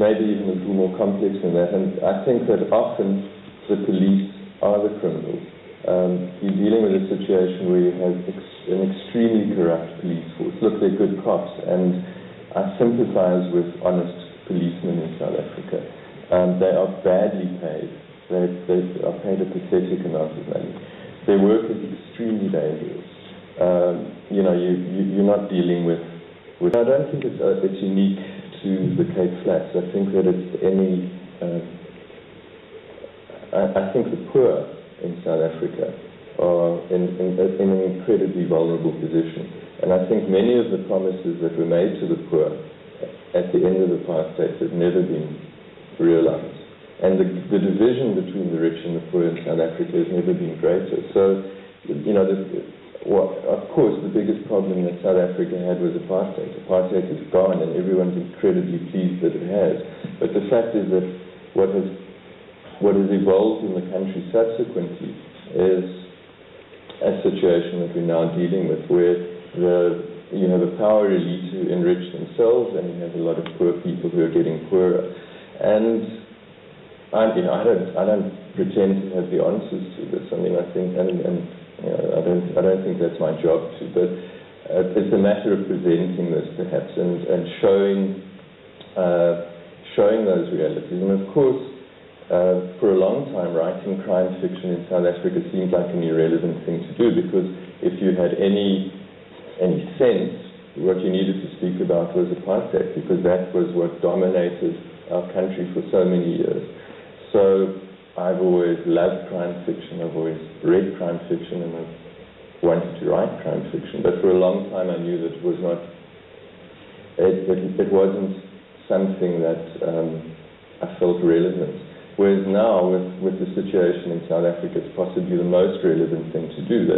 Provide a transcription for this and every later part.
maybe even a little more complex than that. And I think that often the police are the criminals. You're dealing with a situation where you have an extremely corrupt police force. Look, they're good cops, and I sympathize with honest policemen in South Africa. They are badly paid. They are paid a pathetic amount of money. Their work is extremely dangerous. You're not dealing with. I don't think it's unique to the Cape Flats. I think that it's I think the poor in South Africa are in an incredibly vulnerable position. And I think many of the promises that were made to the poor at the end of the apartheid have never been realized. And the division between the rich and the poor in South Africa has never been greater. So, of course, the biggest problem that South Africa had was apartheid. Apartheid is gone, and everyone's incredibly pleased that it has. But the fact is that what has evolved in the country subsequently is a situation that we're now dealing with, where you have a power elite who enrich themselves, and you have a lot of poor people who are getting poorer. And I don't pretend to have the answers to this. I mean, I think, I don't think that's my job to. But it's a matter of presenting this, perhaps, and showing those realities. And of course, for a long time, writing crime fiction in South Africa seemed like an irrelevant thing to do, because if you had any sense, what you needed to speak about was apartheid, because that was what dominated our country for so many years. So I've always loved crime fiction, I've always read crime fiction, and I've wanted to write crime fiction. But for a long time I knew that it wasn't something that I felt relevant. Whereas now, with the situation in South Africa, it's possibly the most relevant thing to do.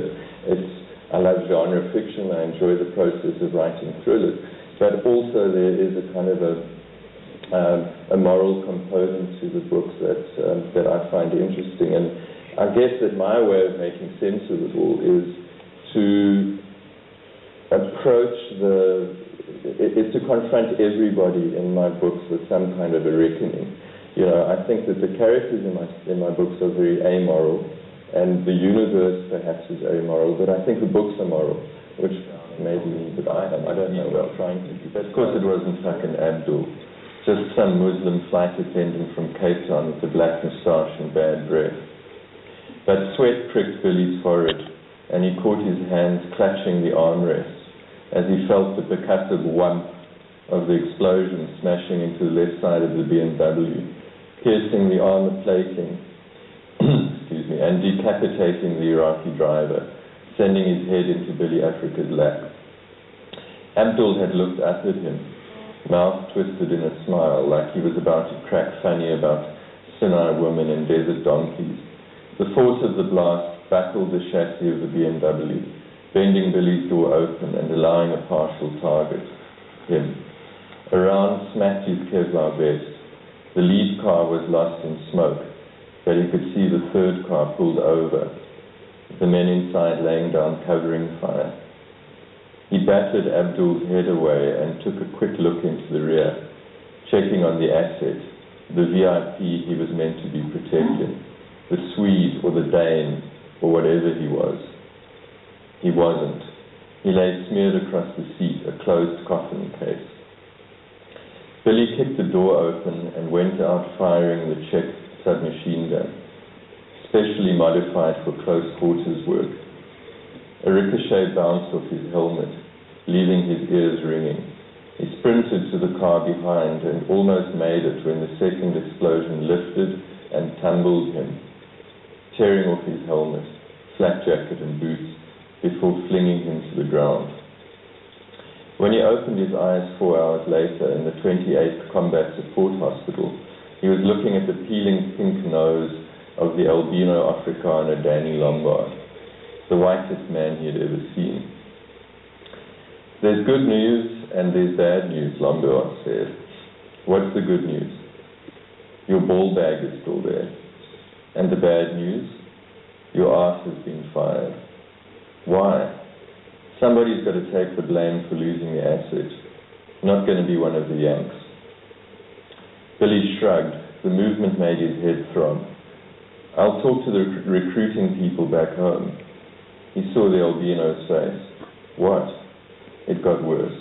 I love genre fiction, I enjoy the process of writing thrillers, but also there is a kind of a moral component to the books that I find interesting. And I guess that my way of making sense of it all is to is to confront everybody in my books with some kind of a reckoning. I think that the characters in my books are very amoral, and the universe perhaps is amoral, but I think the books are moral, which maybe means that I am. I don't know what I'm trying to do. Of course it wasn't fucking Abdul. Just some Muslim flight attendant from Cape Town with a black moustache and bad breath. But sweat pricked Billy's forehead, and he caught his hands clutching the armrests as he felt the percussive whump of the explosion smashing into the left side of the BMW, piercing the armor plating and decapitating the Iraqi driver, sending his head into Billy Africa's lap. Abdul had looked up at him, mouth twisted in a smile, like he was about to crack funny about Sinai women and desert donkeys. The force of the blast buckled the chassis of the BMW, bending Billy's door open and allowing a partial target, him. Around smacked his Kevlar vest. The lead car was lost in smoke, but he could see the third car pulled over, the men inside laying down covering fire. He battered Abdul's head away and took a quick look into the rear, checking on the asset, the VIP he was meant to be protecting, the Swede or the Dane or whatever he was. He wasn't. He lay smeared across the seat, a closed coffin case. Billy kicked the door open and went out firing the Czech submachine gun, specially modified for close quarters work. A ricochet bounced off his helmet, leaving his ears ringing. He sprinted to the car behind and almost made it when the second explosion lifted and tumbled him, tearing off his helmet, flak jacket and boots, before flinging him to the ground. When he opened his eyes 4 hours later in the 28th Combat Support Hospital, he was looking at the peeling pink nose of the albino Afrikaner Danny Lombard, the whitest man he had ever seen. There's good news and there's bad news, Lombard said. What's the good news? Your ball bag is still there. And the bad news? Your ass has been fired. Why? Somebody's got to take the blame for losing the asset. Not going to be one of the Yanks. Billy shrugged. The movement made his head throb. I'll talk to the recruiting people back home. He saw the albino's face. What? It got worse.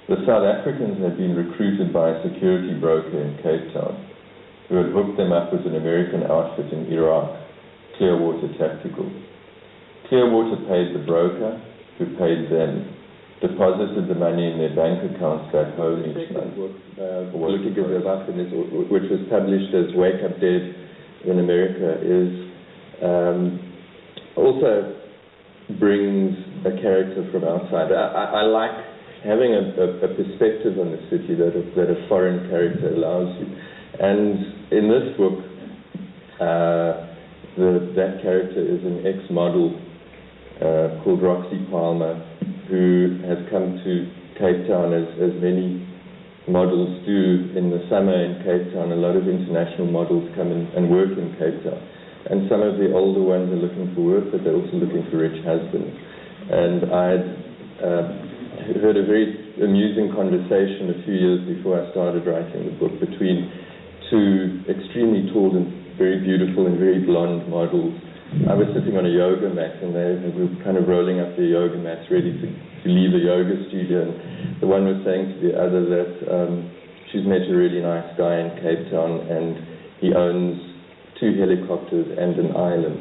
The South Africans had been recruited by a security broker in Cape Town, who had hooked them up with an American outfit in Iraq, Clearwater Tactical. Clearwater paid the broker, who paid them, deposited the money in their bank accounts back home each month. Blutiges Erwachen, which was published as Wake Up Dead in America, is also brings a character from outside. I like having a perspective on the city that a foreign character allows you. And in this book, that character is an ex-model called Roxy Palmer, who has come to Cape Town as many models do in the summer in Cape Town. A lot of international models come in and work in Cape Town. And some of the older ones are looking for work, but they're also looking for rich husbands. And I'd heard a very amusing conversation a few years before I started writing the book between two extremely tall and very beautiful and very blonde models. I was sitting on a yoga mat, and they were kind of rolling up their yoga mats ready to leave a yoga studio. And the one was saying to the other that she's met a really nice guy in Cape Town, and he owns 2 helicopters and an island.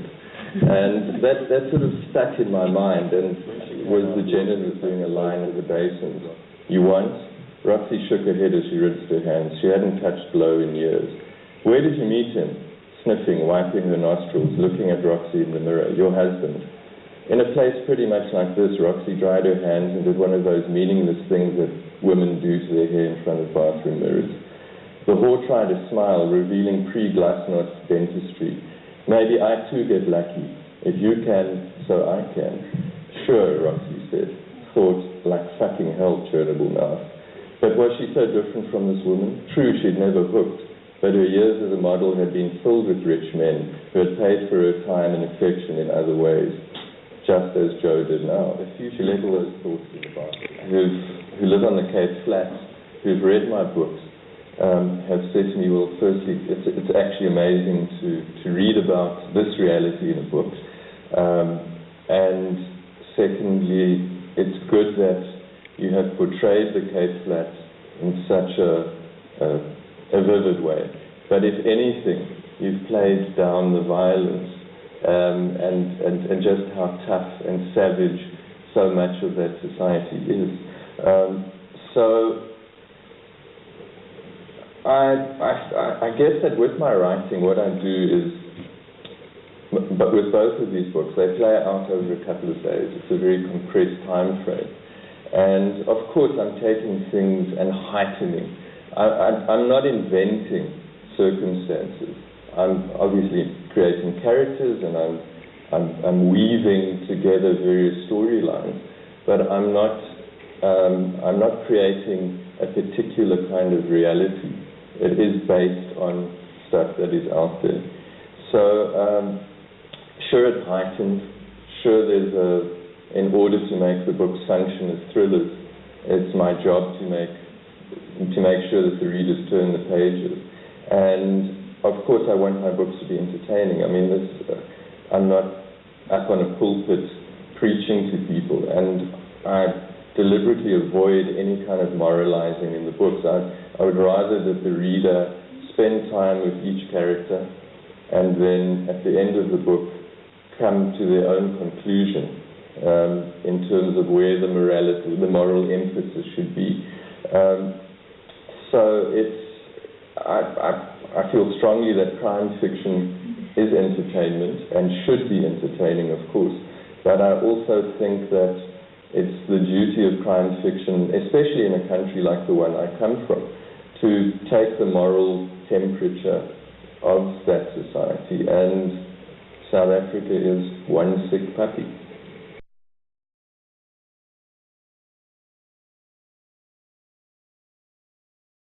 And that sort of stuck in my mind, and was the Genesis doing a line of the Basins. You want? Roxy shook her head as she rinsed her hands. She hadn't touched blow in years. Where did you meet him? Sniffing, wiping her nostrils, looking at Roxy in the mirror. Your husband. In a place pretty much like this, Roxy dried her hands and did one of those meaningless things that women do to their hair in front of bathroom mirrors. The whore tried a smile, revealing pre-glasnost dentistry. Maybe I too get lucky. If you can, so I can. Sure, Roxy said. Thought, like fucking hell, charitable mouth. But was she so different from this woman? True, she'd never hooked, but her years as a model had been filled with rich men who had paid for her time and affection in other ways, just as Joe did now. A few she let all those thoughts in the basket. Who live on the Cape Flats, who've read my books, have said to me, well, firstly, it's actually amazing to read about this reality in a book, and secondly, it's good that you have portrayed the Cape Flats in such a vivid way. But if anything, you've played down the violence and just how tough and savage so much of that society is. So I guess that with my writing, what I do is, but with both of these books, they play out over a couple of days. It's a very compressed time frame. And of course, I'm taking things and heightening. I'm not inventing circumstances. I'm obviously creating characters, and I'm weaving together various storylines. But I'm not creating a particular kind of reality. It is based on stuff that is out there. So sure, it heightens. Sure, in order to make the books function as thrillers, it's my job to make sure that the readers turn the pages. And of course, I want my books to be entertaining. I mean, I'm not up on a pulpit preaching to people, and I deliberately avoid any kind of moralizing in the books. I would rather that the reader spend time with each character, and then at the end of the book come to their own conclusion in terms of where the morality, the moral emphasis should be. So I feel strongly that crime fiction is entertainment and should be entertaining, of course. But I also think that it's the duty of crime fiction, especially in a country like the one I come from, to take the moral temperature of that society. And South Africa is one sick puppy.